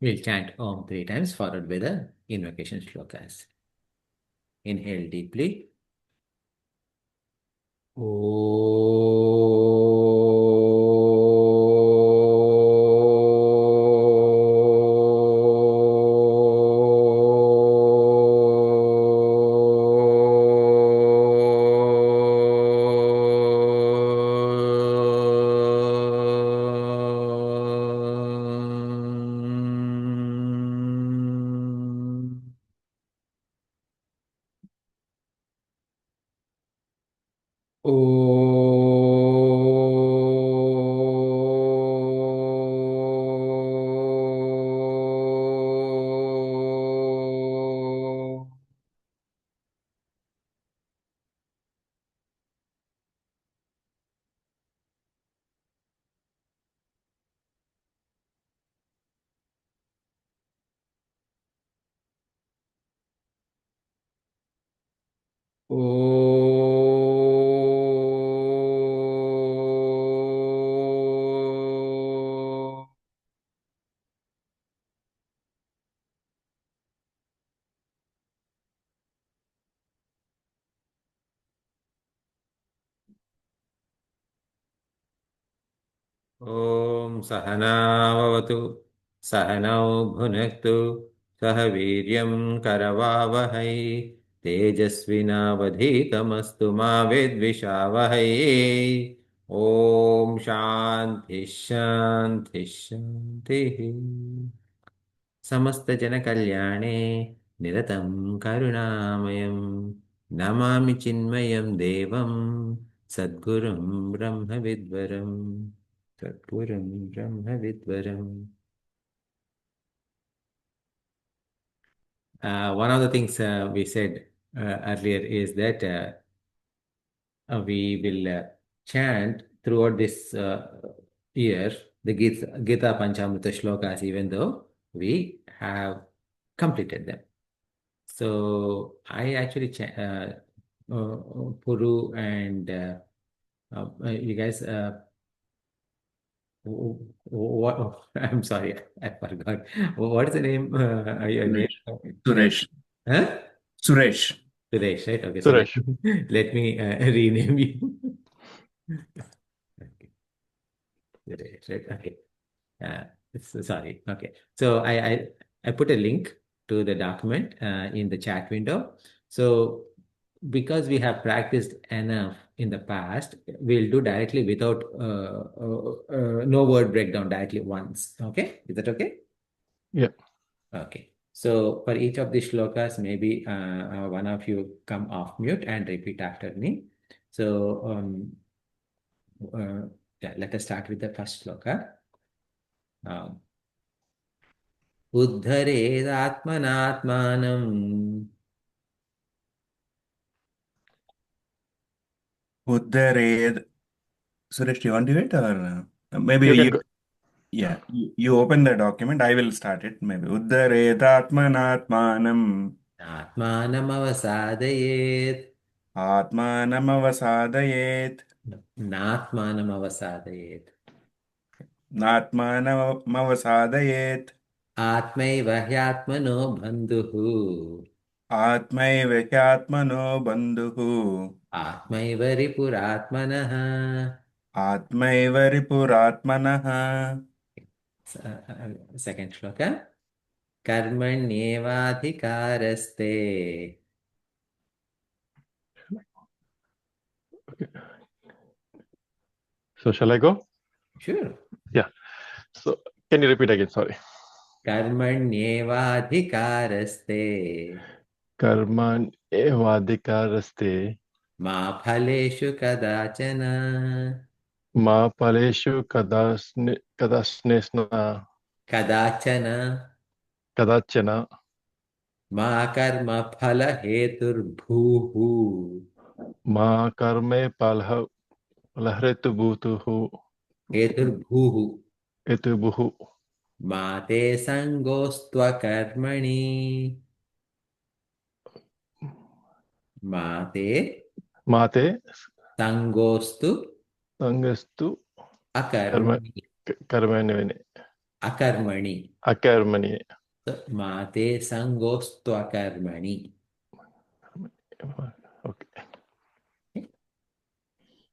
We'll chant Om 3 times followed by the invocation shlokas. Inhale deeply. ॐ सहनाववतु सहनौ भुनक्तु सह वीर्यं करवावहै तेजस्विनावधीतमस्तु मा विद्विषावहै ॐ शान्तिः शान्तिः शान्तिः समस्तजनकल्याणे निरतं करुणामयं नमामि चिन्मयं देवं सद्गुरुं ब्रह्मविद्वरम् Tatpuram Brahmavidvaram. One of the things we said earlier is that we will chant throughout this year the Gita Panchamrita shlokas, even though we have completed them. So I actually, Puru and you guys, what? I'm sorry, I forgot. What is the name? Your name? Suresh. Suresh. Huh? Suresh. Suresh, right? Okay, so Suresh. let me rename you. Okay. Suresh, right? Okay. Sorry. Okay. So I put a link to the document in the chat window. So because we have practiced enough in the past, we'll do directly without no word breakdown directly once. Okay? Is that okay? Yeah. Okay. So for each of the shlokas, maybe one of you come off mute and repeat after me. So yeah, let us start with the first shloka. Uddharedatmanatmanam Uddared. Suresh, do you want to do it or maybe You can you? go. Yeah, you open the document. I will start it. Maybe Uddaredatmanatmanam Atmanamavasadayet Atmanamavasadayet Natmanamavasadayet Natmanamavasadayet Atmaiva ह्यात्मनो बन्धुः Atmaiva Hyatmano Bandhuhu Atmaiva रिपुरात्मनः Atmaiva Ripuratmanaha. Second shloka कर्मण्येवाधिकारस्ते So shall I go? Sure. Yeah. So can you repeat again? Sorry. कर्मण्येवाधिकारस्ते Karman evadikaraste मा फलेषु कदाचन ma paleshu kadasnesna कदाचन kadachana मा कर्मफलहेतुर्भूः ma karme palahretu bhutuhu हेतुर्भूः etubuhu मा ते सङ्गोऽस्त्वकर्मणि मा ते mate सङ्गोऽस्तु sangastu karma अकर्मणि karmanivane. Akarmani. Akarmani. So, Mate sangostu akarmani. Okay.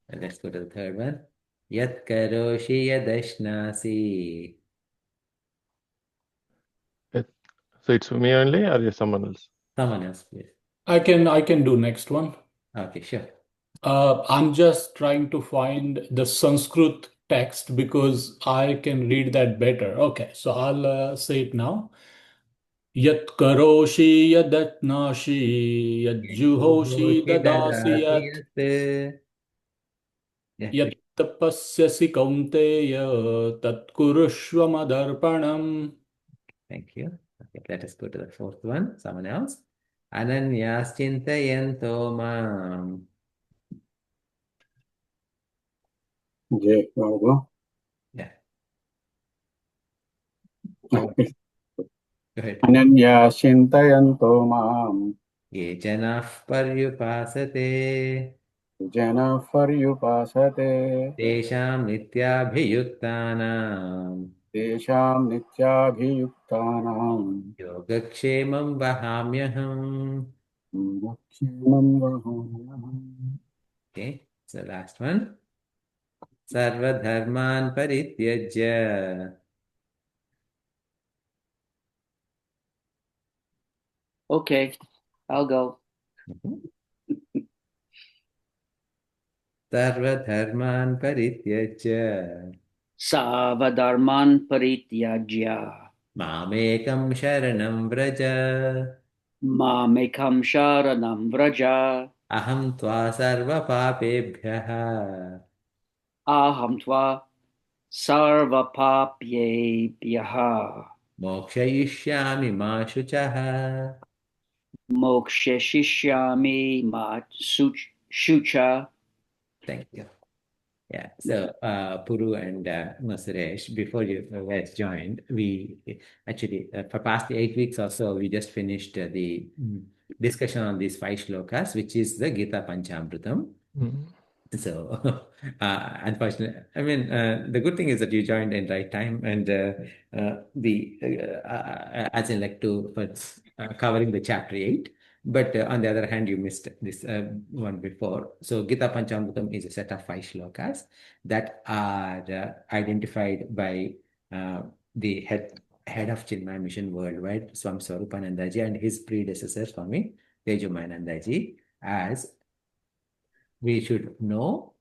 And let's go to the third one. Yat karoshi yadashnasi. So it's me only or is someone else? Someone else, please. I can do next one. Okay, sure. I'm just trying to find the Sanskrit text because I can read that better. Okay, so I'll say it now. Yat karoshi yadatnashi yat juhoshi Juhoshi dadasi dadasi yat yat. Yeah, yat tapasyasi kaunteya tat kurushva madarpanam. thank you. Okay, let us go to the fourth one. Someone else. Ananyas chintayanto mam. Yeah, go. Yeah, Okay. go ahead. Ananya Shintayanto Mam Ye janah paryupasate. Jana Faryupasate Tesham nityabhiyuktanam. Desham Nityabhiyuktanam Yogakshemam vahamyaham. Lakshmanam Vaham. Okay, so last one. Sarvadharman parityajya. Okay, I'll go. Sarvadharman parityajya. Savadharman parityajya. Mamekam sharanam vraja. Mamekam sharanam vraja. Aham tva sarva papebhyaha. Aham tva sarvapapyebhyaha. Mokshayishyami ma shuchaha. Moksheshishyami ma shucha. Thank you. Yeah, so Puru and Suresh, before you guys joined, we actually, for past 8 weeks or so, we just finished the discussion on these 5 shlokas, which is the Gita Panchamritam. Mm. So, unfortunately, I mean, the good thing is that you joined in right time, and as in like for covering the chapter 8. But on the other hand, you missed this one before. So, Gita Panchamritam is a set of 5 shlokas that are identified by the head of Chinmaya Mission worldwide, Swami Swarupanandaji, and his predecessor, Swami Tejomayanandaji, as we should know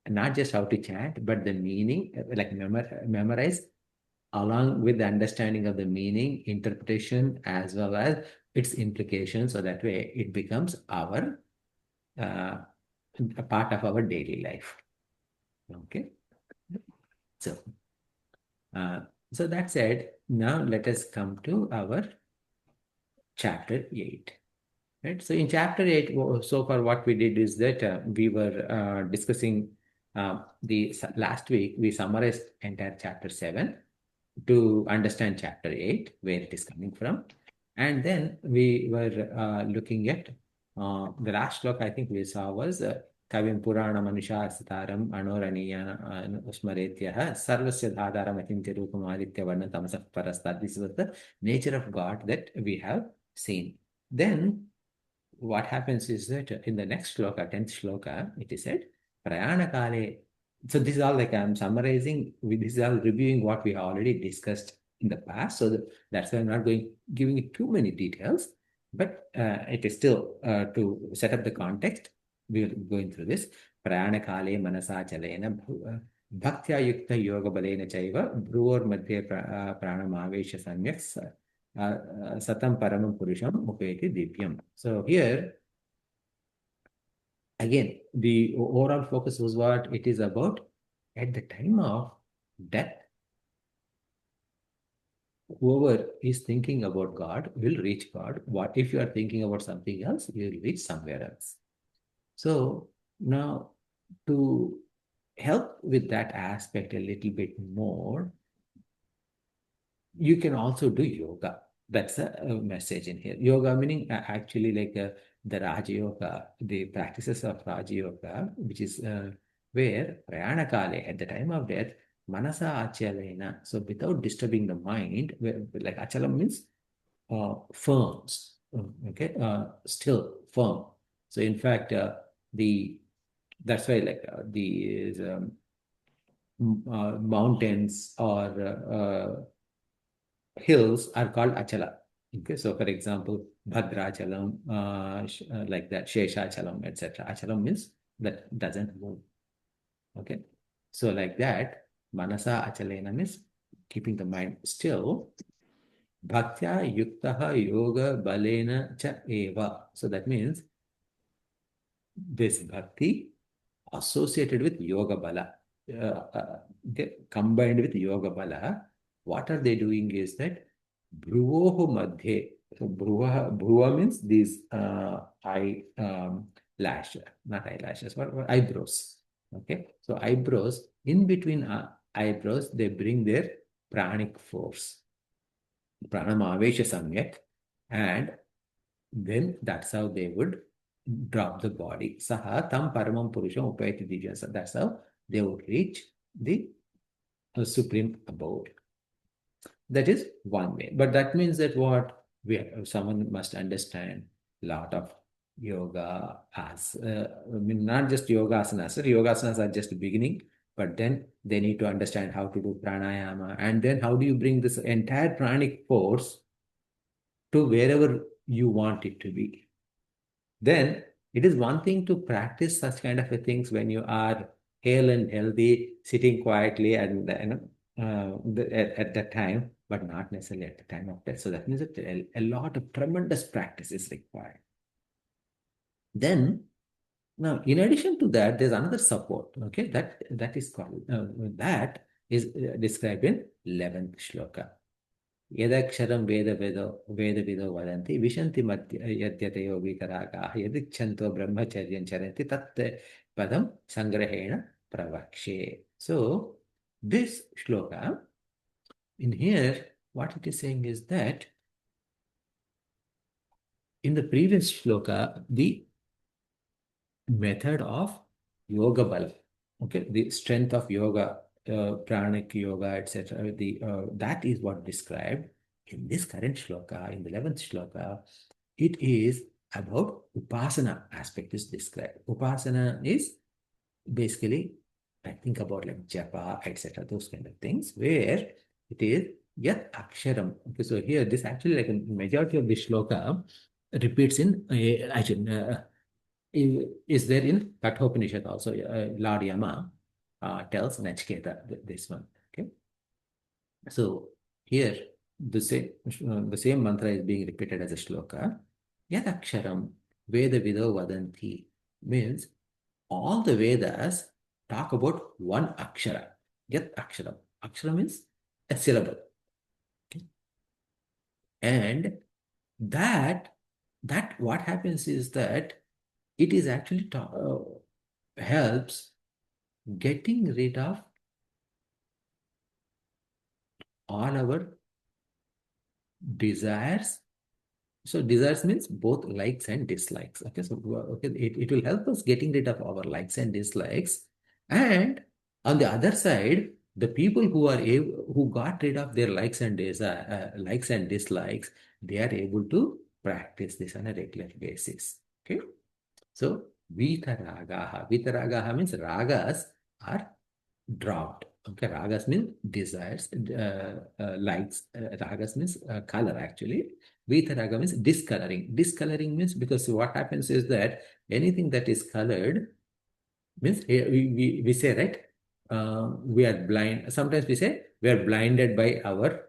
not just how to chant, but the meaning, like memorize along with the understanding of the meaning, interpretation, as well as its implications. So that way it becomes a part of our daily life. Okay. So, so that said, now let us come to our chapter 8. Right. So in chapter 8, so far what we did is that we were discussing the last week, we summarized entire chapter 7 to understand chapter 8, where it is coming from. And then we were looking at the last slok I think we saw was Kavim Purana Manusha Sitaram Anoraniya Usmaretyaha Sarvasya Dhadaram Atintya Rupam Aditya Varna Tamasah Parastat. This was the nature of God that we have seen. Then what happens is that in the next shloka, 10th shloka, it is said, Prayana Kale. So this is all like I'm summarizing, this is all reviewing what we have already discussed in the past. So that's why I'm not giving it too many details, but it is still to set up the context. We're going through this. Prayana Kale Manasa Chalena Bhaktya Yukta Yoga Balena Chaiva Bhruvor Madhya Pranamavesha Samyaks Satam Paramam Purusham Upeti Divyam. So here, again, the overall focus was what it is about. At the time of death, whoever is thinking about God will reach God. What if you are thinking about something else, you will reach somewhere else. So now, to help with that aspect a little bit more, you can also do yoga. That's a message in here. Yoga meaning actually like the Raja Yoga, the practices of Raja Yoga, which is where Prayana Kale, at the time of death, Manasa achalena. So without disturbing the mind, like achalam means firm, okay, still firm. So in fact, that's why like these mountains or hills are called achala. Okay, so for example, Bhadrachalam, like that, Sheshachalam, etc. Achalam means that doesn't move. Okay, so like that, Manasa Achalena means keeping the mind still. Bhaktya yuktaha yoga balena cha eva. So that means this bhakti associated with yoga bala, okay, combined with yoga bala. What are they doing is that bhruvoho madhye. So bhruva means these lash, not eyelashes, what eyebrows. Okay, so eyebrows, in between eyebrows, they bring their pranic force, pranamavesha samyak, and then that's how they would drop the body. Saha tam paramam purusham upayati divya. So that's how they would reach the supreme abode. That is one way. But that means that what someone must understand a lot of yoga as I mean, not just yoga asanas. Yoga asanas are just the beginning, but then they need to understand how to do pranayama, and then how do you bring this entire pranic force to wherever you want it to be. Then it is one thing to practice such kind of things when you are hale and healthy, sitting quietly and at that time, but not necessarily at the time of death. So that means that a lot of tremendous practice is required. Then, now in addition to that, there's another support. Okay, that is called that is described in 11th shloka. यदक्षरं वेदविदो वदन्ति विशन्ति यद्यतयो वीतरागाः यदिच्छन्तो ब्रह्मचर्यं चरन्ति तत् पदं संग्रहेण प्रवक्ष्ये. So this shloka in here, what it is saying is that in the previous shloka, the method of yoga bala, okay, the strength of yoga, pranic yoga, etc. That is what described in this current shloka, in the 11th shloka. It is about upasana aspect is described. Upasana is basically, I think about like japa, etc. Those kind of things, where it is yat aksharam. Okay, so here this actually like a majority of the shloka repeats in is there in Kathopanishad also. Lord Yama tells Nachiketa this one. Okay, so here the same mantra is being repeated as a shloka. Yat aksharam veda vido vadanti means all the Vedas talk about one akshara. Yat aksharam. Akshara means a syllable. Okay, and that what happens is that it is actually helps getting rid of all our desires. So desires means both likes and dislikes. Okay, so okay, it will help us getting rid of our likes and dislikes. And on the other side, the people who got rid of their likes and dislikes, they are able to practice this on a regular basis. Okay, so vitaragaha. Vitaragaha means ragas are dropped. Okay, ragas means desires, likes. Ragas means color actually. Vitaraga means discoloring. Discoloring means because what happens is that anything that is colored means we say, right, we are blind. Sometimes we say we are blinded by our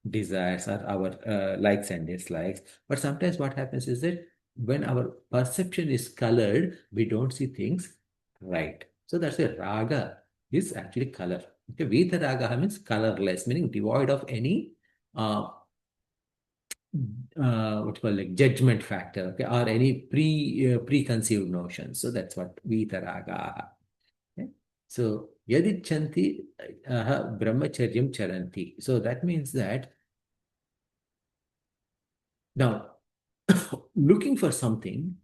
desires or our likes and dislikes. But sometimes what happens is that when our perception is colored, we don't see things right. So that's a raga is actually color. Okay, Vita raga means colorless, meaning devoid of any what you call like judgment factor, okay, or any preconceived notions. So that's what Vita raga. Okay? So yadichanti brahmacharyam charanti. So that means that now looking for something,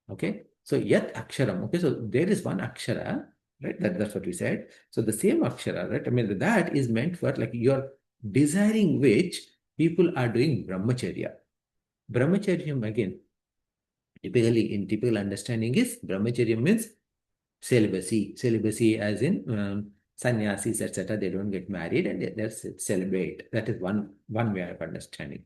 okay, so yat aksharam, okay, so there is one akshara right? That's what we said. So the same akshara, right? I mean, that is meant for like you're desiring which people are doing brahmacharya. Brahmacharya, again, typically in typical understanding is brahmacharya means celibacy. Celibacy as in sannyasis, etc. They don't get married and they're celibate. That is one way of understanding.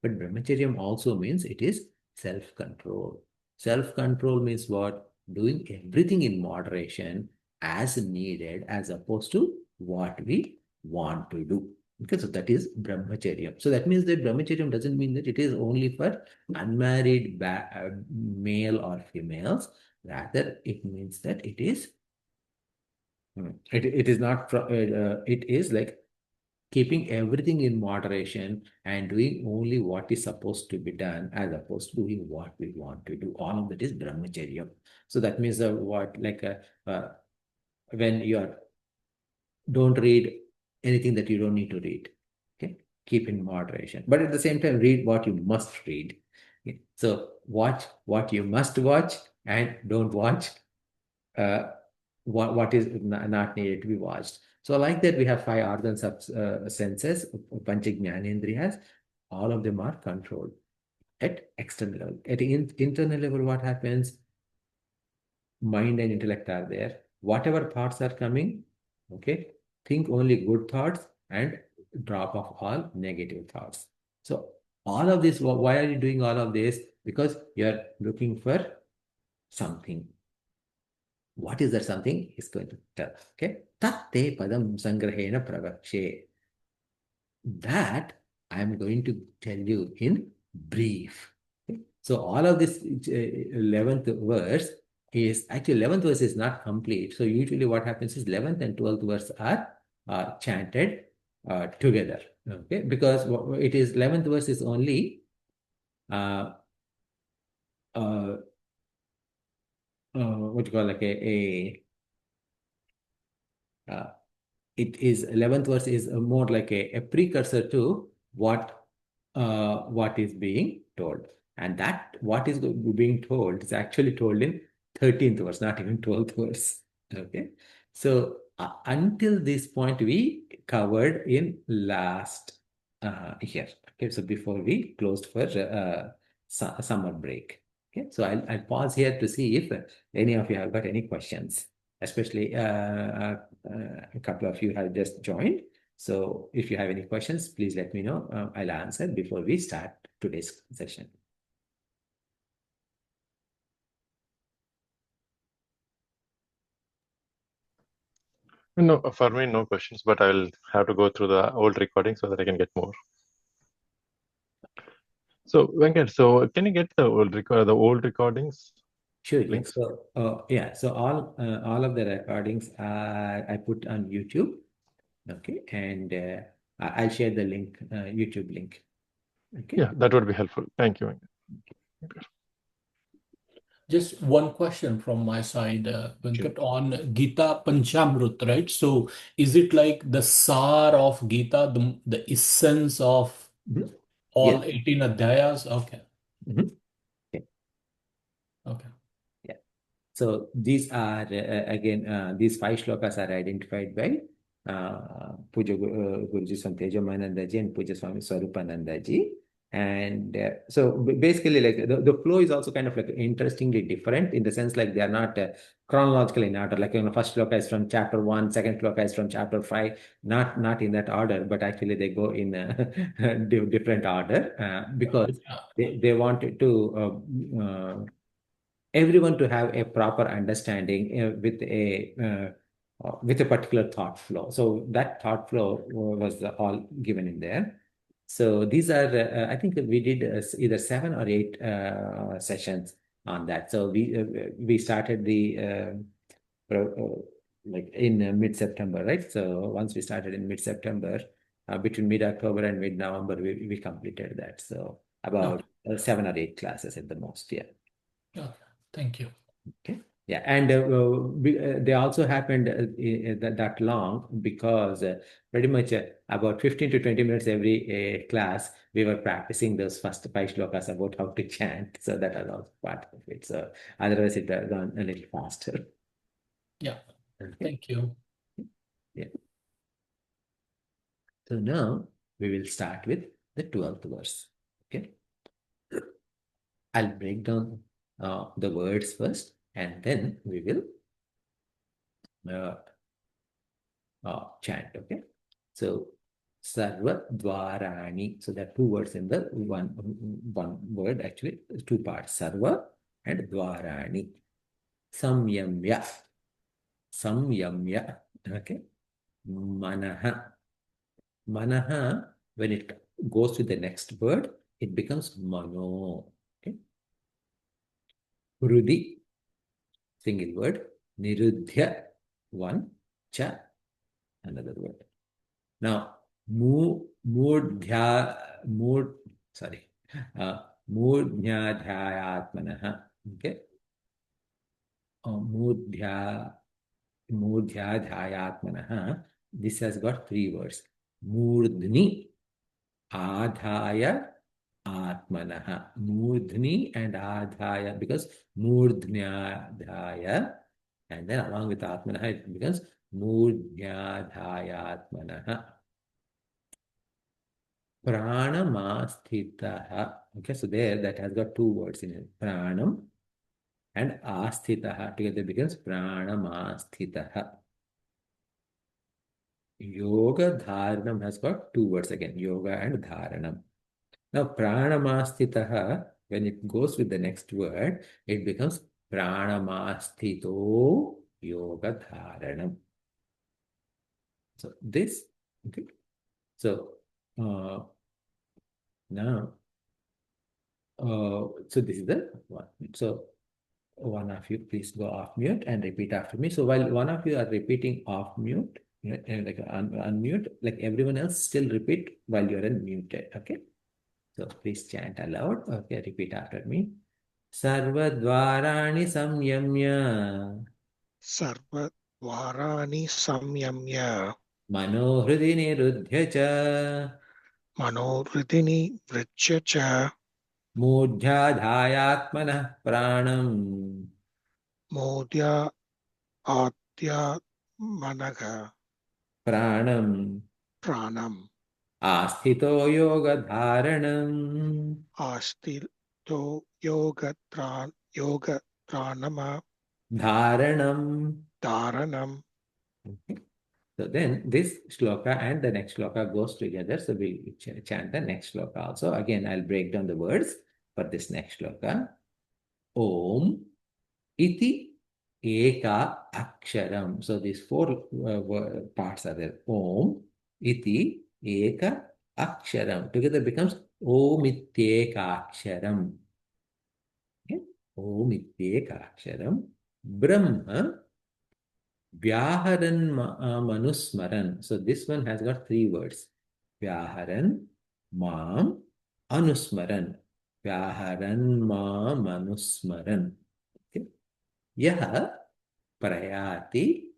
But brahmacharya also means it is self-control. Self-control means what? Doing everything in moderation as needed as opposed to what we want to do. Okay, so that is brahmacharya. So that means that brahmacharya doesn't mean that it is only for unmarried male or females. Rather, it means that it is it is not it is like keeping everything in moderation and doing only what is supposed to be done as opposed to doing what we want to do. All of that is brahmacharya. So that means when you are don't read anything that you don't need to read. Okay, keep in moderation, but at the same time read what you must read. Okay? So watch what you must watch and don't watch what is not needed to be watched. So like that, we have 5 organs of senses, pancha jnanendriyas. All of them are controlled at external level. At internal level, what happens? Mind and intellect are there. Whatever thoughts are coming, okay, think only good thoughts and drop off all negative thoughts. So all of this, why are you doing all of this? Because you're looking for something. What is that something? He's going to tell. Okay. Tatte padam sangrahena pravakshe. That I'm going to tell you in brief. Okay? So all of this 11th verse is actually 11th verse is not complete. So usually what happens is 11th and 12th verse are chanted together. Okay, because it is 11th verse is only what you call like it is 11th verse is more like a precursor to what is being told, and that what is being told is actually told in 13th verse, not even 12th verse. Okay, so until this point we covered in last year. Okay, so before we closed for summer break. Okay, so I'll pause here to see if any of you have got any questions, especially a couple of you have just joined. So if you have any questions, please let me know. I'll answer before we start today's session. No, for me, no questions, but I'll have to go through the old recording so that I can get more. So, Venkat, so can you get the old recordings? Sure. Links? So yeah, so all of the recordings I put on YouTube. Okay, and I'll share the link, YouTube link. Okay. Yeah, that would be helpful. Thank you, Venkat. Just one question from my side, Venkat, on Gita Panchamrut, right? So is it like the sar of Gita, the essence of Mhm. all Yes. 18 adhyayas? Okay. Mhm. Okay. Okay. Yeah. So these are again these 5 shlokas are identified by Puja Guruji Swami Tejamanandaji and Puja Swami Swarupanandaji. And so basically, like the flow is also kind of like interestingly different in the sense like they are not chronological in order. Like first shloka is from chapter 1, second shloka is from chapter 5. Not in that order, but actually they go in different order because they wanted to everyone to have a proper understanding with a particular thought flow. So that thought flow was all given in there. So these are, I think we did either 7 or 8 sessions on that. So we started the like in mid-September, right? So once we started in mid-September, between mid-October and mid-November, we completed that. So about 7 or 8 classes at the most, yeah. Okay. Thank you. Okay. Yeah, and they also happened that long because pretty much about 15 to 20 minutes every class, we were practicing those first 5 shlokas about how to chant. So that was also part of it. So otherwise, it would have gone a little faster. Yeah. Okay. Thank you. Yeah. So now we will start with the 12th verse. Okay. I'll break down the words first, and then we will chant. Okay. So Sarva Dwarani. So there are two words in the one word, actually, two parts, Sarva and Dwarani. Samyamya. Samyamya. Okay. Manaha. Manaha, when it goes to the next word, it becomes Mano. Okay. Hrudi, single word. Nirudhya, one. Cha, another word. Now, mood, sorry, Mudhyadhyayatmanaha. Okay. Mudhya, Mudhyadhyayatmanaha. This has got three words. Murdhni, Adhaya, Atmanaha. Murdhni and Adhaya, because Murdhnyadhaya, and then along with Atmanaha, it becomes Murdhyadhyayatmanaha. Pranamastitaha. Okay, so there that has got two words in it. Pranam and asthitaha. Together becomes Pranamastitaha. Yoga Dharanam has got two words again. Yoga and Dharanam. Now Pranamastitaha, when it goes with the next word, it becomes Pranamastito Yoga Dharanam. So this, okay. So now so this is the one. So one of you please go off mute and repeat after me. So while one of you are repeating off mute, like unmute, like everyone else still repeat while you're unmuted. Okay. So please chant aloud. Okay, repeat after me. Sarvadvarani samyamya सर्वद्वाराणि संयम्य manohridi nirudhya cha मनोहृदि निवृच्य च mudhyadhyayatmanah pranam मोद्या आद्यात्मनः pranam प्राणम् आस्थितो yogadharanam आस्तितो योगत्राणम dharanam. धारणम्. Okay. So then this shloka and the next shloka goes together. So we'll chant the next shloka also. Again, I'll break down the words for this next shloka. Om iti eka aksharam. So these four parts are there. Om iti eka aksharam. Together becomes Om ityeka aksharam. Okay. Om ityeka aksharam. Brahma Vyaharan Manusmaran. So this one has got three words. Vyaharan Mam Anusmaran. Vyaharan Mam Anusmaran. Okay. Yaha Prayati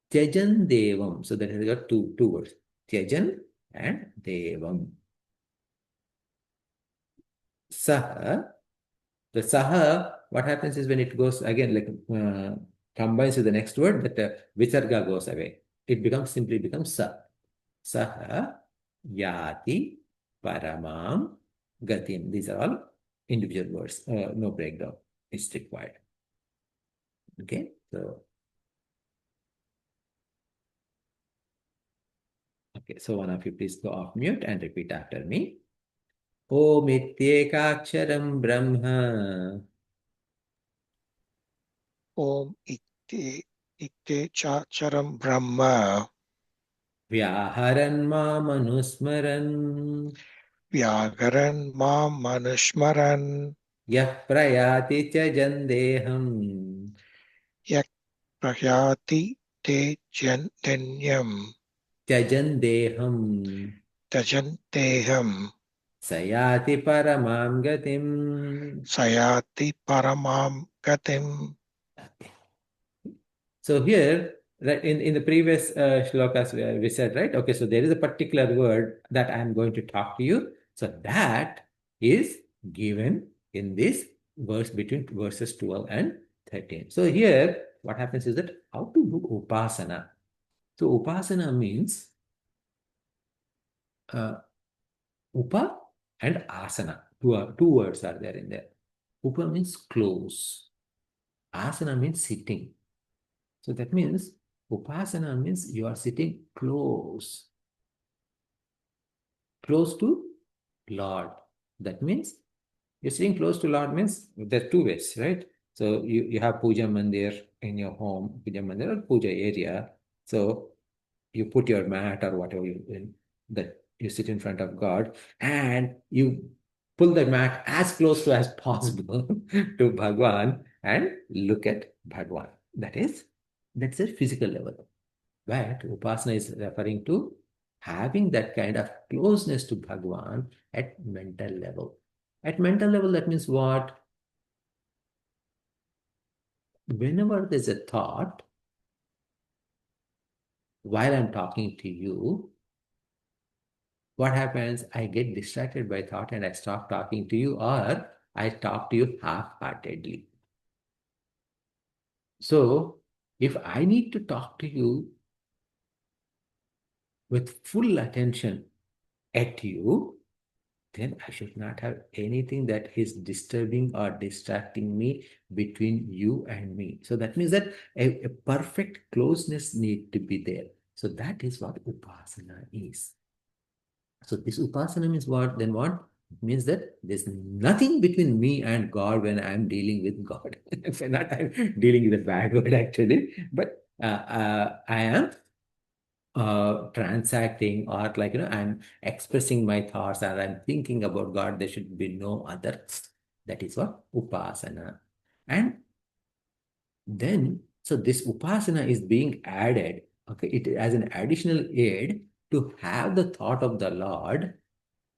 Tyajan Devam. So that has got two words. Tyajan and Devam. Saha. The Saha, what happens is when it goes again, like combines with the next word, that Visarga goes away. It simply becomes Sa. Saha Yati Paramam Gatim. These are all individual words. No breakdown is required. Okay, so one of you please go off mute and repeat after me. Om ityekaksharam brahma ॐ इत्ते चाक्षरं ब्रह्म vyaharan mamanusmaran व्याकरन् मां मनुस्मरन् yah prayati tyajan यः प्रयाति ते जन्यम् deham त्यजन्तेऽहम् sayati paramam gatim. सयाति परमां गतिम्. So here, right, in the previous shlokas we said, right? Okay, so there is a particular word that I am going to talk to you. So that is given in this verse between verses 12 and 13. So here, what happens is that how to do upasana. So upasana means upa and asana. Two words are there in there. Upa means close. Asana means sitting. So that means upasana means you are sitting close to Lord. That means you're sitting close to Lord means there are two ways, right? So you have puja mandir in your home, puja mandir or puja area. So you put your mat or whatever that you sit in front of God and you pull the mat as close to as possible to Bhagwan and look at Bhagwan. That's a physical level. But Upasana is referring to having that kind of closeness to Bhagwan at mental level. At mental level, that means what? Whenever there's a thought, while I'm talking to you, what happens? I get distracted by thought and I stop talking to you, or I talk to you half-heartedly. So, if I need to talk to you with full attention at you, then I should not have anything that is disturbing or distracting me between you and me. So that means that a perfect closeness need to be there. So that is what upasana is. So this upasana means what? Then what? It means that there's nothing between me and God when I'm dealing with God. When not I'm dealing with a bad word actually, but I am transacting or I'm expressing my thoughts and I'm thinking about God. There should be no other. That is what upasana. And then, so this upasana is being added, okay, it as an additional aid to have the thought of the Lord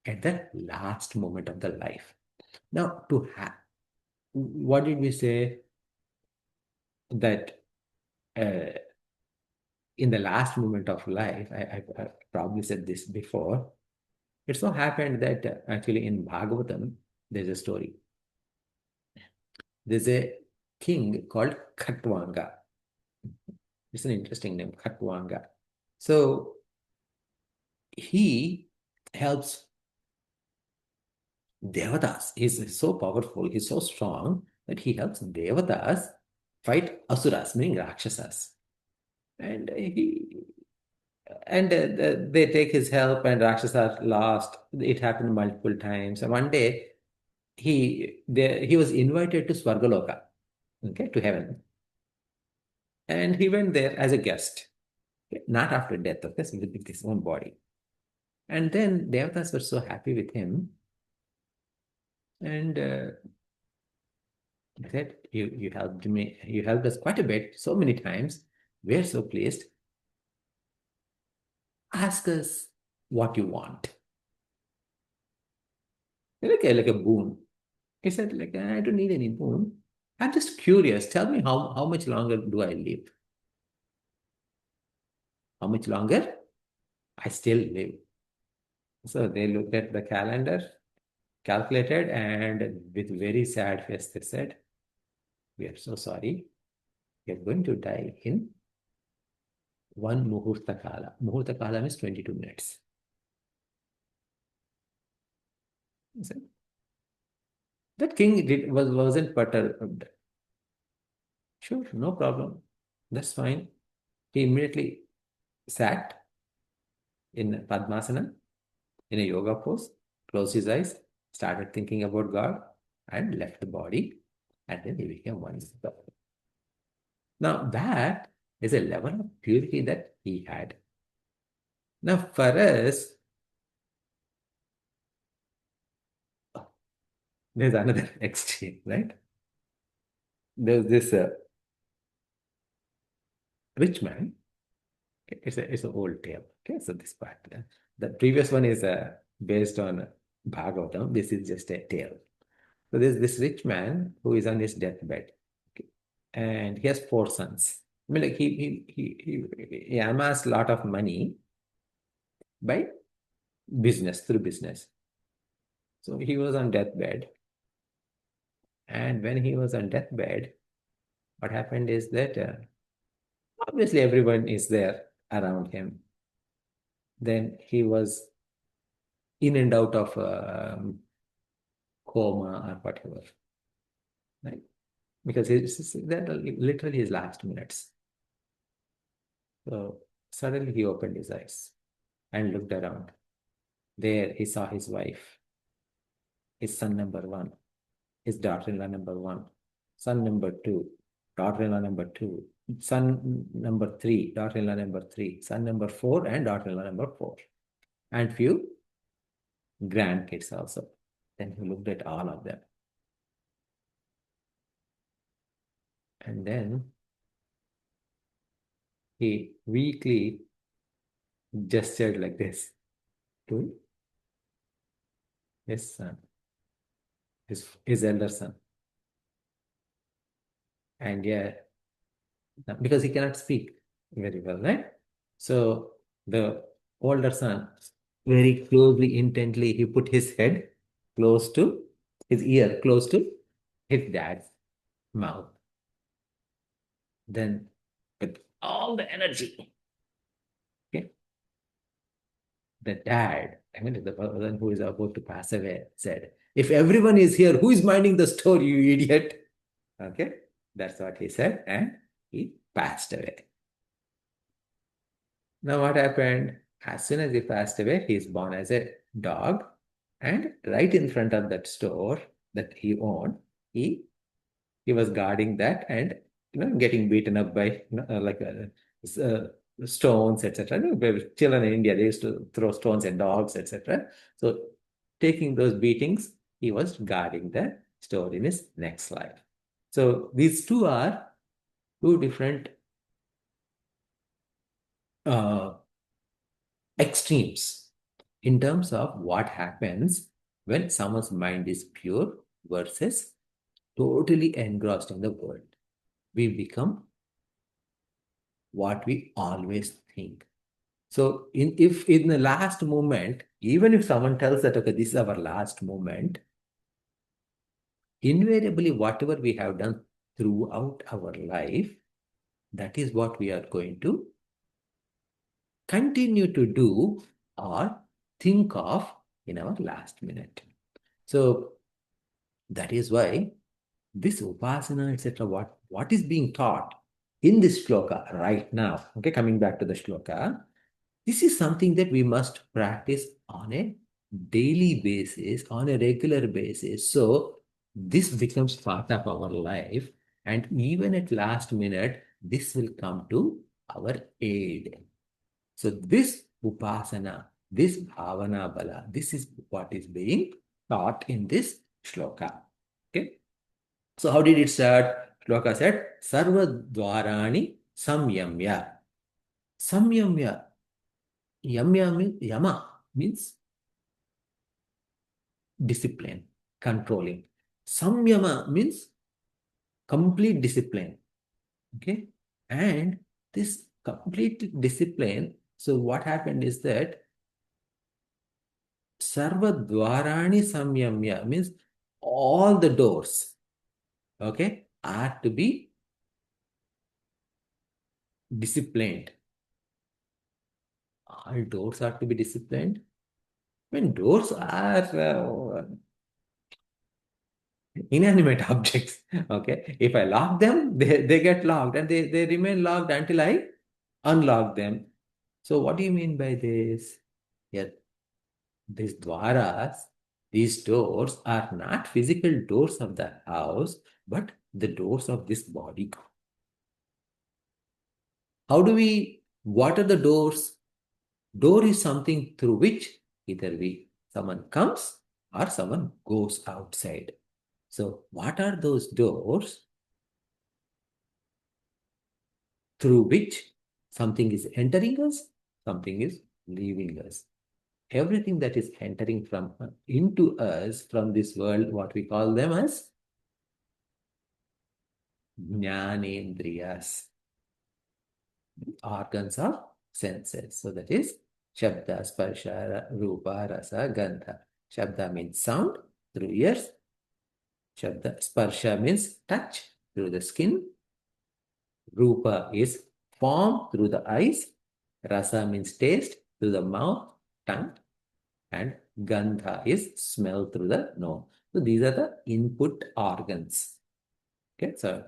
at the last moment of the life. Now, to have, what did we say? That in the last moment of life, I probably said this before. It so happened that actually in Bhagavatam, there's a story. There's a king called Khatwanga. It's an interesting name, Khatwanga. So he helps Devatas. He's so powerful, he's so strong that he helps Devatas fight Asuras, meaning Rakshasas. And they take his help and Rakshasas lost. It happened multiple times. And one day he was invited to Swargaloka, okay, to heaven. And he went there as a guest, okay, not after death, okay, so with his own body. And then Devatas were so happy with him. And he said, you helped me, you helped us quite a bit, so many times. We're so pleased. Ask us what you want. Like a boon. He said, I don't need any boon. I'm just curious. Tell me how much longer do I live? How much longer? I still live. So they looked at the calendar, calculated, and with very sad face, they said, we are so sorry. You're going to die in one Muhurta Kala. Muhurta Kala means 22 minutes. So that king wasn't perturbed. Sure, no problem. That's fine. He immediately sat in Padmasana, in a yoga pose, closed his eyes, started thinking about God, and left the body, and then he became one with God. Now, that is a level of purity that he had. Now, for us, there's another extreme, right? There's this rich man. Okay, it's an old tale. Okay, so this part, the previous one is based on Bhagavatam. This is just a tale. So there's this rich man who is on his deathbed, okay, and he has 4 sons. I mean, like he amassed a lot of money by through business. So he was on deathbed, and when he was on deathbed, what happened is that obviously everyone is there around him. Then he was in and out of coma or whatever, right? Because that literally his last minutes. So suddenly he opened his eyes and looked around. There he saw his wife, his son number one, his daughter-in-law number one, son number two, daughter-in-law number two, son number three, daughter-in-law number three, son number four, and daughter-in-law number four, and few grandkids also. Then he looked at all of them. And then he weakly gestured like this to his son, his elder son. And yeah, because he cannot speak very well, right? So the older son, very closely, intently, he put his head close to his ear, close to his dad's mouth. Then, with all the energy, okay, the dad, I mean, the person who is about to pass away, said, "If everyone is here, who is minding the store, you idiot?" Okay, that's what he said, and he passed away. Now, what happened? As soon as he passed away, he is born as a dog, and right in front of that store that he owned, he was guarding that and getting beaten up by stones, etc. Children in India, they used to throw stones at dogs, etc. So, taking those beatings, he was guarding the store in his next life. So, these two are two different extremes in terms of what happens when someone's mind is pure versus totally engrossed in the world. We become what we always think. So if in the last moment, even if someone tells that, okay, this is our last moment, invariably whatever we have done throughout our life, that is what we are going to continue to do or think of in our last minute. So that is why this upasana, etc., what is being taught in this shloka right now, okay, coming back to the shloka, this is something that we must practice on a daily basis, on a regular basis. So this becomes part of our life, and even at last minute, this will come to our aid. So this upasana, this bhavana bala, this is what is being taught in this shloka. Okay. So how did it start? Shloka said, Sarva dvarani samyamya. Samyamya. Yama means discipline, controlling. Samyama means complete discipline. Okay. And this complete discipline, so what happened is that Sarva dvarani samyamya means all the doors, okay, are to be disciplined. All doors are to be disciplined. When doors are inanimate objects, okay, if I lock them, they get locked and they remain locked until I unlock them. So what do you mean by this? Yeah, these dwaras, these doors are not physical doors of the house, but the doors of this body. What are the doors? Door is something through which either someone comes or someone goes outside. So what are those doors through which something is entering us, something is leaving us? Everything that is entering into us from this world, what we call them as jnanendriyas, organs of senses. So that is Shabda, Sparsha, Rupa, Rasa, Gandha. Shabda means sound through ears. Shabda, Sparsha means touch through the skin. Rupa is form through the eyes. Rasa means taste through the mouth, tongue. And Gandha is smell through the nose. So these are the input organs. Okay, so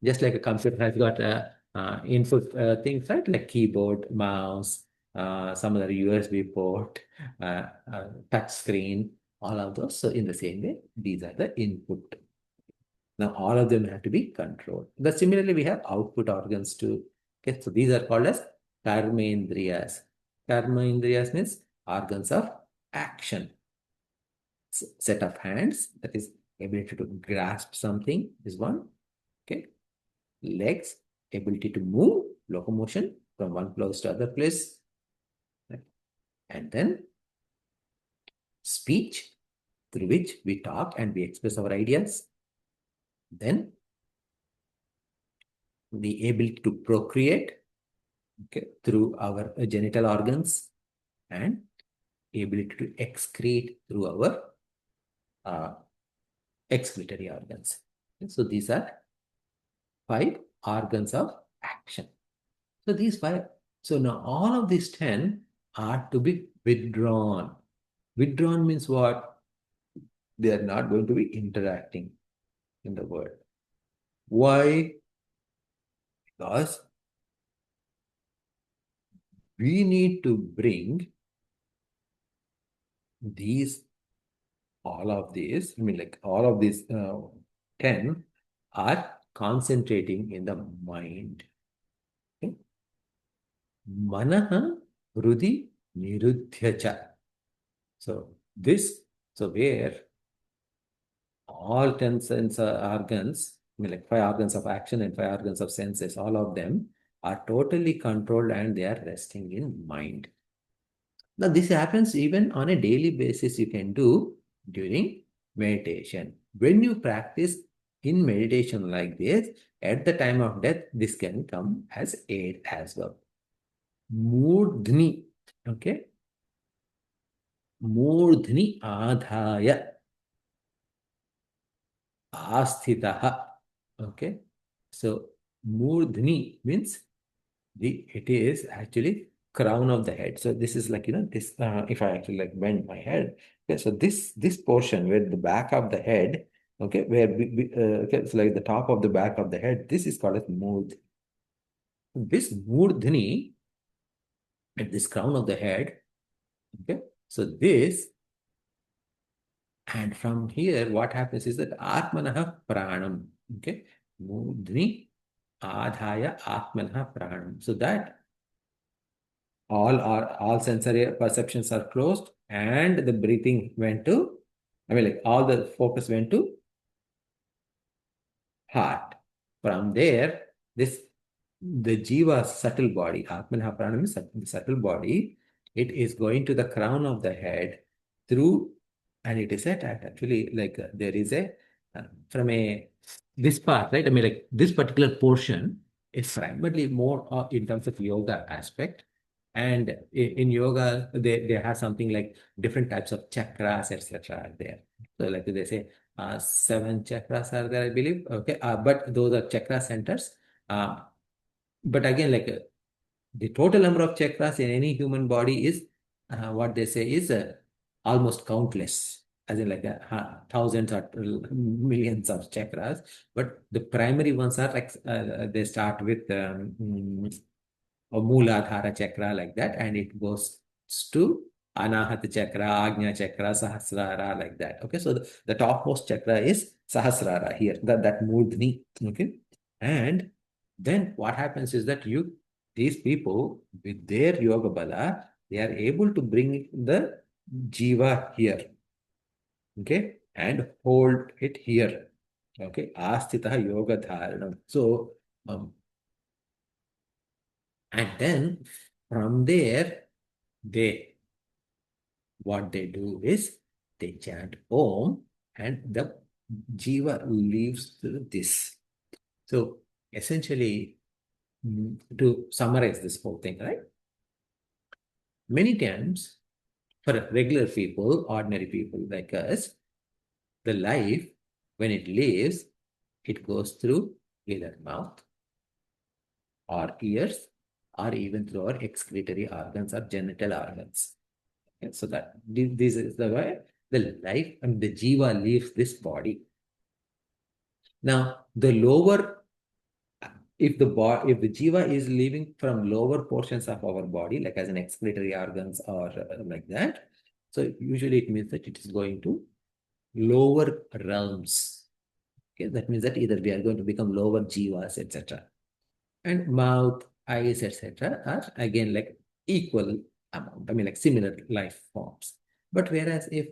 just like a computer has got input things, right? Like keyboard, mouse, some other USB port, touch screen, all of those. So in the same way, these are the input. Now all of them have to be controlled. But similarly, we have output organs too. Okay, so these are called as karmendriyas. Karmendriyas means organs of action. Set of hands, that is ability to grasp something is one. Okay, legs, ability to move, locomotion from one place to other place. Right? And then speech, through which we talk and we express our ideas. Then the ability to procreate, okay, through our genital organs, and ability to excrete through our excretory organs. Okay, so these are 5 organs of action. So these 5, so now all of these 10 are to be withdrawn. Withdrawn means what? They are not going to be interacting in the world. Why? Because we need to bring these, all of these, like all of these 10 are concentrating in the mind. Okay? Manaha Hrudi Niruddhyacha. So where all 10 sense organs, like 5 organs of action and 5 organs of senses, all of them are totally controlled and they are resting in mind. Now, this happens even on a daily basis, you can do during meditation. When you practice in meditation like this, at the time of death, this can come as aid as well. Murdhni, okay? Murdhni adhaya asthitaha, okay? So, Murdhni means it is actually crown of the head. So this is like, this, if I actually like bend my head, okay, so this portion where the back of the head, okay, where okay, it's like the top of the back of the head, this is called as murdh. This murdhni at this crown of the head, okay, so this, and from here what happens is that atmanaha pranam, okay, murdhni adhaya atmanaha pranam. So that all sensory perceptions are closed and the breathing went to, like all the focus went to heart. From there, the jiva subtle body, Atmanaha Pranam is the subtle body, it is going to the crown of the head through, and it is said actually like there is a, from a, this part, right? Like this particular portion is primarily more in terms of yoga aspect. And in yoga, they have something like different types of chakras, etc. are there. So like they say, 7 chakras are there, I believe. Okay, but those are chakra centers. But again, like the total number of chakras in any human body is what they say is almost countless, as in like thousands or millions of chakras. But the primary ones are like they start with or Mooladhara chakra like that, and it goes to Anahata chakra, Agnya chakra, Sahasrara like that. Okay, so the topmost chakra is Sahasrara here, that Murdhni. Okay, and then what happens is that these people with their yoga bala, they are able to bring the jiva here. Okay, and hold it here. Okay, Astita yoga dharanam. So and then from there, what they do is they chant Om and the Jiva leaves through this. So essentially, to summarize this whole thing, right? Many times, for regular people, ordinary people like us, the life, when it leaves, it goes through either mouth, or ears, or even through our excretory organs or genital organs. Okay, so that this is the way the life and the jiva leaves this body. Now, the lower, if the jiva is leaving from lower portions of our body, like as an excretory organs or like that, so usually it means that it is going to lower realms. Okay, that means that either we are going to become lower jivas, etc. And mouth, eyes, etc. are again like equal amount. I mean, like similar life forms. But whereas if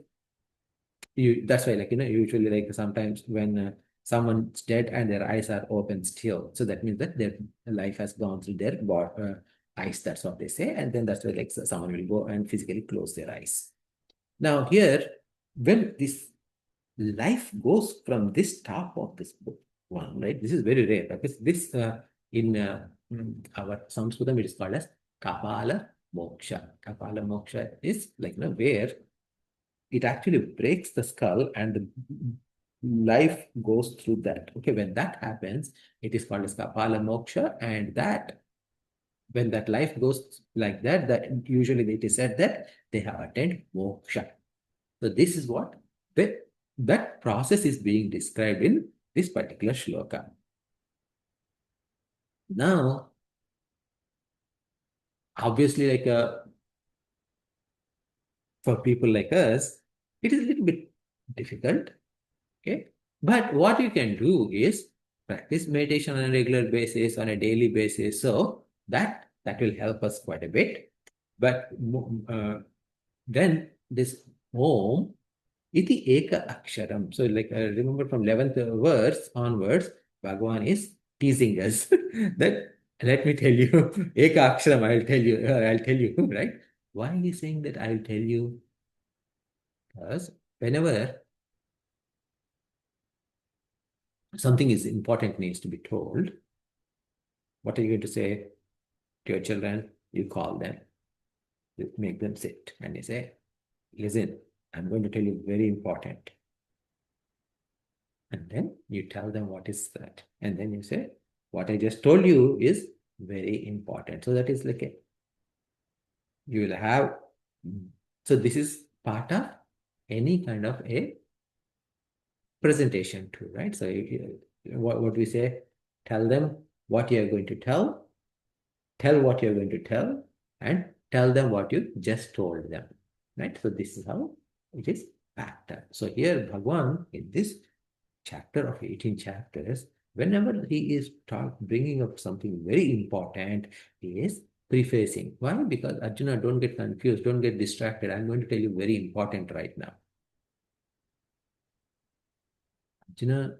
that's why, like, usually, like, sometimes when someone's dead and their eyes are open still, so that means that their life has gone through their eyes. That's what they say. And then that's why, like, someone will go and physically close their eyes. Now here, when this life goes from this top of this book one, right? This is very rare because this in our Sanskritam it is called as Kapala Moksha. Kapala Moksha is like, where it actually breaks the skull and the life goes through that. Okay, when that happens, it is called as Kapala Moksha, and that when that life goes like that, that usually it is said that they have attained moksha. So this is what that process is being described in this particular shloka. Now, obviously, like for people like us, it is a little bit difficult. Okay, but what you can do is practice meditation on a regular basis, on a daily basis. So that will help us quite a bit. But then this Om iti eka aksharam. So, like, remember from 11th verse onwards, Bhagavan is teasing us that let me tell you, eka aksharam, I'll tell you, right? Why is he saying that I'll tell you? Because whenever something is important needs to be told, what are you going to say to your children? You call them, you make them sit, and you say, listen, I'm going to tell you very important. And then you tell them what is that. And then you say, what I just told you is very important. So that is like you will have, so this is part of any kind of a presentation too, right? So what we say, tell them what you are going to tell what you're going to tell, and tell them what you just told them, right? So this is how it is packed up. So here Bhagwan, in this chapter of 18 chapters, whenever he is bringing up something very important, he is prefacing. Why? Because Arjuna, don't get confused, don't get distracted. I'm going to tell you very important right now. Arjuna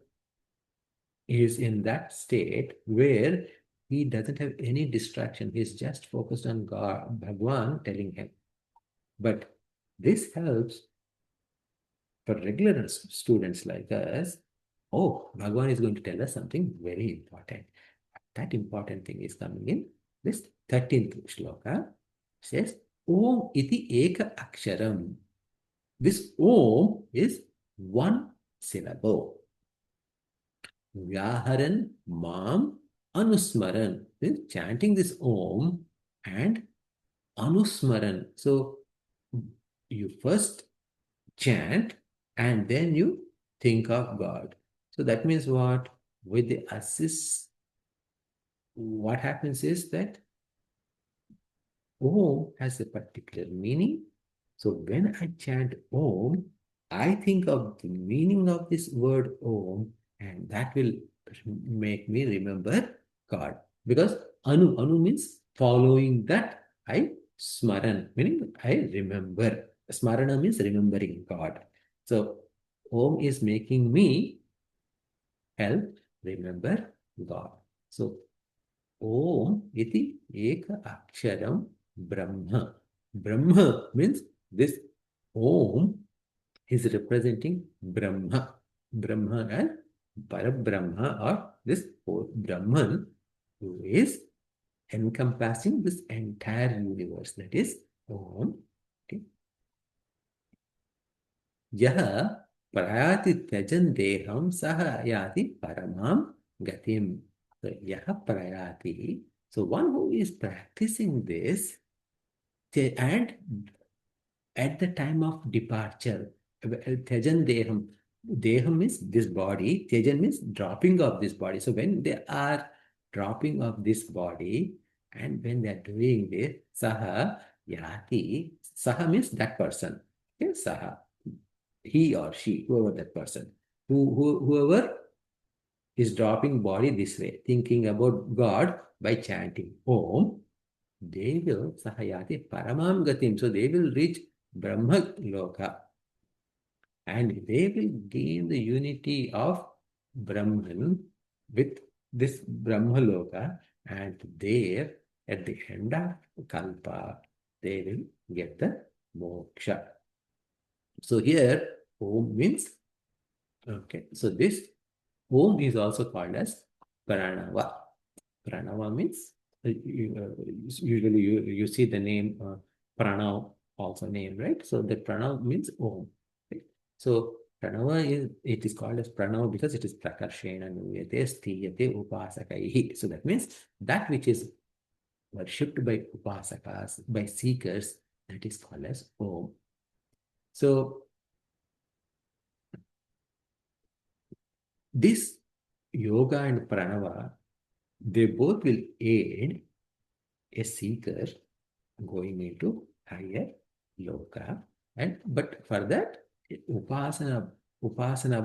is in that state where he doesn't have any distraction. He's just focused on God, Bhagwan telling him. But this helps for regular students like us. Oh, Bhagwan is going to tell us something very important. That important thing is coming in this 13th shloka. It says, Om iti eka aksharam. This Om is one syllable. Vyaharan mam anusmaran. Chanting this Om and anusmaran. So you first chant and then you think of God. So that means what? With the assist, what happens is that Om has a particular meaning. So when I chant Om, I think of the meaning of this word Om, and that will make me remember God. Because Anu means following that, I smaran, meaning I remember. Smarana means remembering God. So Om is making me help remember God. So Om iti eka aksharam Brahma. Brahma means this Om is representing Brahma. Brahma and Parabrahma, or this Brahman who is encompassing this entire universe. That is Om. Okay. Yaha prayati tyajan deham saha yati paramam gatim. So, yaha prayati. So one who is practicing this, and at the time of departure, Tyajan Deham. Deham means this body, Tyajan means dropping of this body. So when they are dropping of this body, and when they are doing this, Saha Yati, Saha means that person. Okay, Saha, he or she, whoever that person, whoever is dropping body this way, thinking about God by chanting Om, they will Sahayati Paramam Gatim. So they will reach Brahma Loka, and they will gain the unity of Brahman with this Brahma Loka, and there at the end of Kalpa, they will get the moksha. So here Om means, okay, so this Om is also called as Pranava. Pranava means usually you see the name Pranav also name, right? So the Pranav means Om. Right? So Pranava it is called as Pranav because it is Prakarshena Nuyate Sthiyate Upasakaihi. So that means that which is worshipped by Upasakas, by seekers, that is called as Om. So this yoga and pranava, they both will aid a seeker going into higher loka. But for that, upasana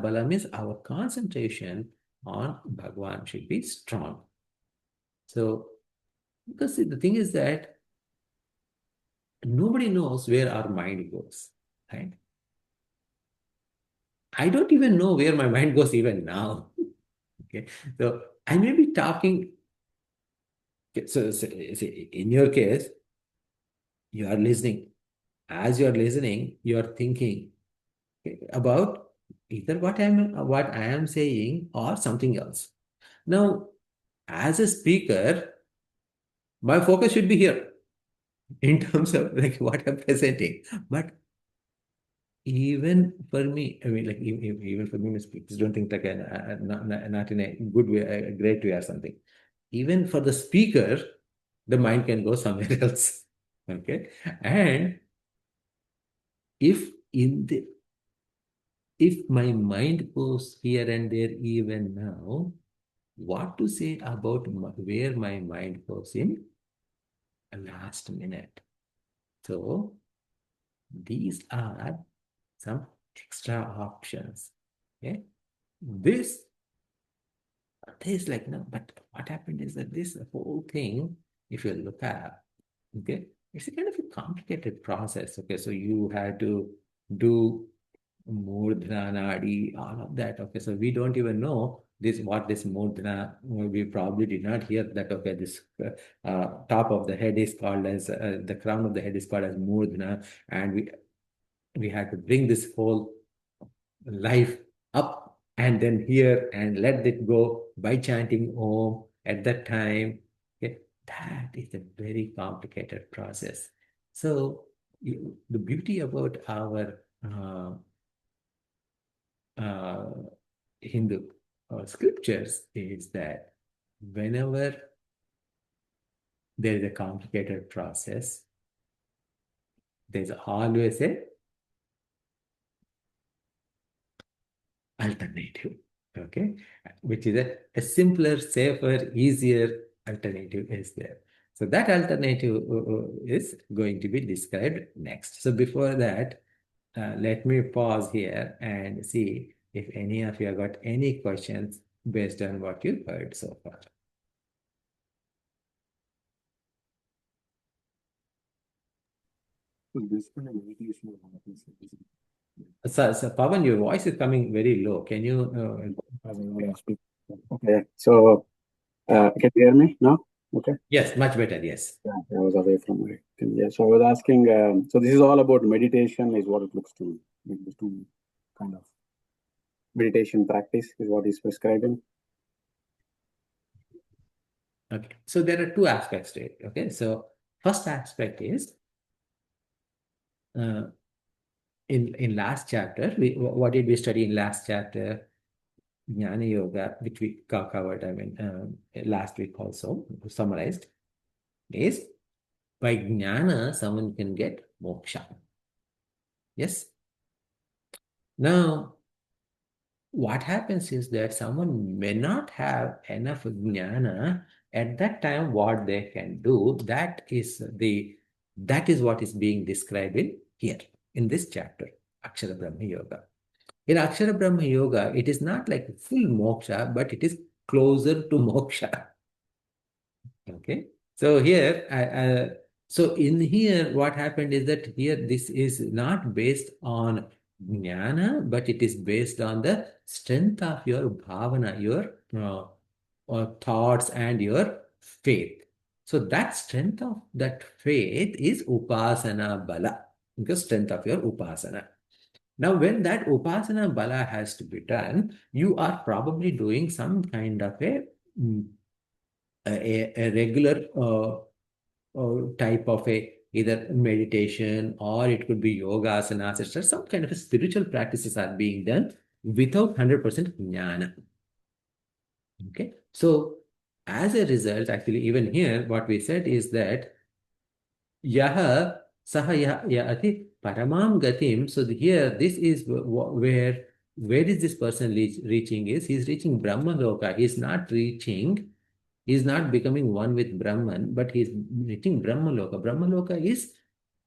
bala means our concentration on Bhagwan should be strong. So, because the thing is that nobody knows where our mind goes, right? I don't even know where my mind goes even now. Okay, so I may be talking. So in your case, you are listening. As you are listening, you are thinking about either what I am saying or something else. Now, as a speaker, my focus should be here in terms of like what I'm presenting. But even for me, I mean, like even for me, please don't think like not in a good way, a great way or something. Even for the speaker, the mind can go somewhere else. Okay, and if my mind goes here and there even now, what to say about where my mind goes in last minute? So these are some extra options. Okay, this like no, but what happened is that this whole thing, if you look at, okay, it's a kind of a complicated process. Okay, so you had to do Murdhana, Nadi, all of that. Okay, so we don't even know what this Murdhana, we probably did not hear that. Okay, this top of the head is called as, the crown of the head is called as Murdhana, and we had to bring this whole life up and then here and let it go by chanting Om at that time. Okay, that is a very complicated process. So the beauty about our Hindu scriptures is that whenever there is a complicated process, there's always a alternative, okay, which is a simpler, safer, easier alternative is there. So that alternative is going to be described next. So before that, let me pause here and see if any of you have got any questions based on what you heard so far. So this kind of meditation happens. So Pavan, your voice is coming very low. Can you? Okay, so can you hear me now? Okay. Yes, much better. Yes. Yeah, I was away from my thing. Yeah, so I was asking. So this is all about meditation, is what it looks to me. Like this two kind of meditation practice is what he's prescribing. Okay. So there are two aspects to it. Okay. So first aspect is in last chapter. What did we study in last chapter? Jnana Yoga, which we covered. I mean, last week also summarized. is by jnana, someone can get moksha. Yes. Now, what happens is that someone may not have enough jnana at that time. What they can do, that is what is being described in here in this chapter, Akshara Brahma Yoga. In Akshara Brahma Yoga, it is not like full moksha, but it is closer to moksha. Okay. So here, so in here, what happened is that here this is not based on jnana, but it is based on the strength of your bhavana, your thoughts and your faith. So that strength of that faith is upasana bala, the strength of your upasana. Now, when that upasana bala has to be done, you are probably doing some kind of mm, a regular type of either meditation, or it could be yoga asanas, etc. Some kind of a spiritual practices are being done without 100% jnana. Okay. So as a result, actually, even here, what we said is that yaha saha yati paramam gatim. So here, this is where is this person reaching is? He's reaching Brahma Loka. He's not becoming one with Brahman, but he's reaching Brahma Loka. Brahma Loka is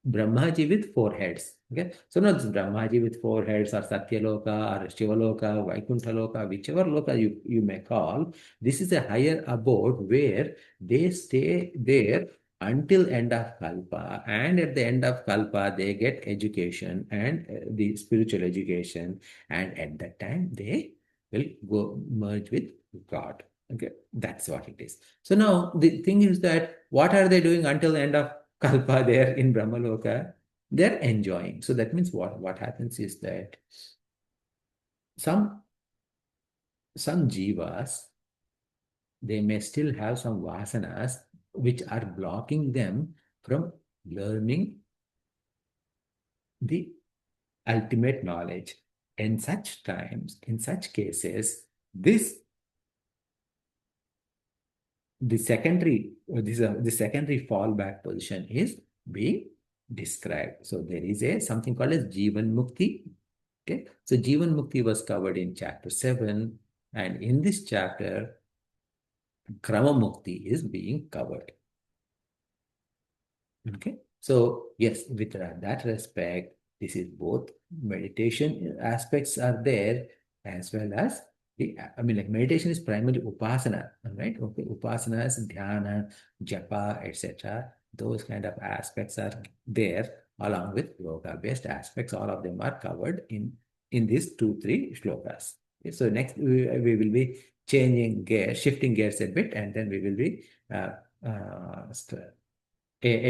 Brahmaji with four heads. Okay, so not Brahmaji with four heads, or Satya Loka, or Shiva Loka, Vaikuntha Loka, whichever Loka you may call. This is a higher abode where they stay there until end of Kalpa, and at the end of Kalpa they get education and the spiritual education, and at that time they will go merge with God. Okay, that's what it is. So now the thing is that what are they doing until the end of Kalpa there in Brahmaloka? They're enjoying. So that means what happens is that some jivas, they may still have some vasanas which are blocking them from learning the ultimate knowledge. In such times, in such cases, the secondary fallback position is being described. So there is something called as Jivan Mukti. Okay, so Jivan Mukti was covered in chapter 7, and in this chapter, Krama Mukti is being covered. Okay, so yes, with that respect, this is both meditation aspects are there, as well as like meditation is primarily upasana, right? Okay, upasana is dhyana, japa, etc. Those kind of aspects are there, along with yoga-based aspects. All of them are covered in these 2-3 shlokas. Okay, so next we will be shifting gears a bit, and then we will be a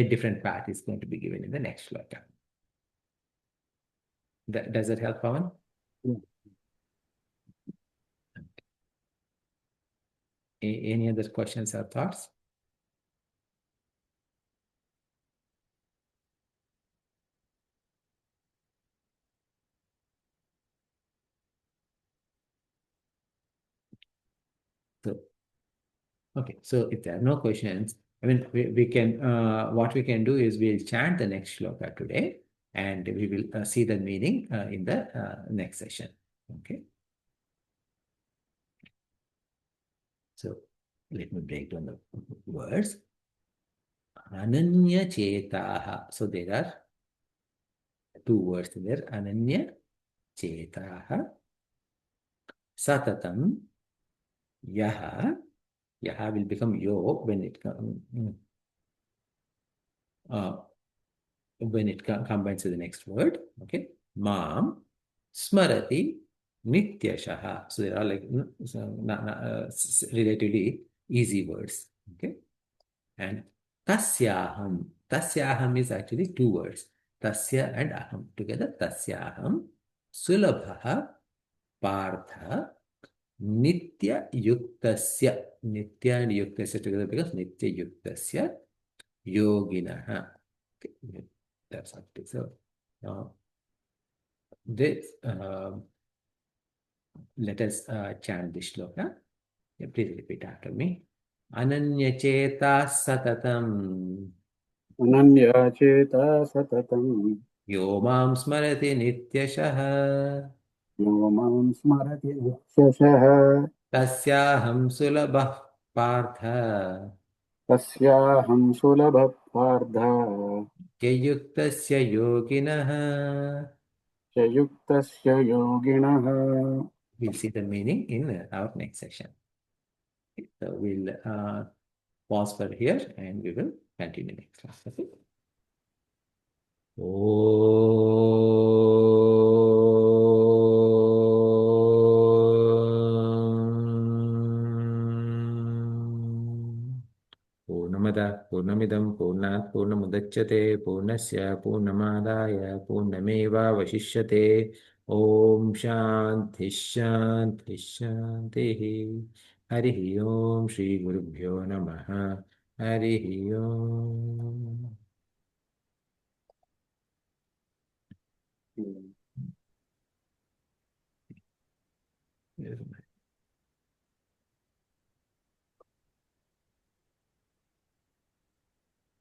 different path is going to be given in the next shloka. Does that help, Pawan? Yeah. Any other questions or thoughts? So, okay, so if there are no questions, I mean, we can, what we can do is we'll chant the next shloka today, and we will see the meaning in the next session. Okay. So let me break down the words. Ananya Chetaha. So there are 2 words there. Ananya Chetaha. Satatam. Yaha. Yaha will become yo when it combines with the next word. Okay. Mam. Smarati. Nityashaha. So they are like relatively easy words. Okay. And tasyaham. Tasyaham is actually 2 words. Tasya and aham. Together, tasyaham. Sulabhaha. Partha. Nitya yuktasya. Nitya and yuktasya together becomes nitya yuktasya. Yoginaha. Okay. That's what it is. So now, this, let us chant this shloka. Yeah, please repeat after me. Ananyacheta satatam. Ananya cheta satatam. Yo mam smarati nityashah. Yo mam smarati nityashah. Tasyaham sulabah partha. Tasyaham sulabha pardha. Yayuktasya yoginah. Yuktasya yoginaha. We'll see the meaning in our next section. So we'll pause for here and we will continue next class. Okay. पूर्णमदः पूर्णमिदं पूर्णात् पूर्णमुदच्यते पूर्णस्य पूर्णमादाय पूर्णमेवावशिष्यते ॐ शान्तिः शान्तिः शान्तिः हरिः ॐ श्रीगुरुभ्यो नमः हरिः ॐ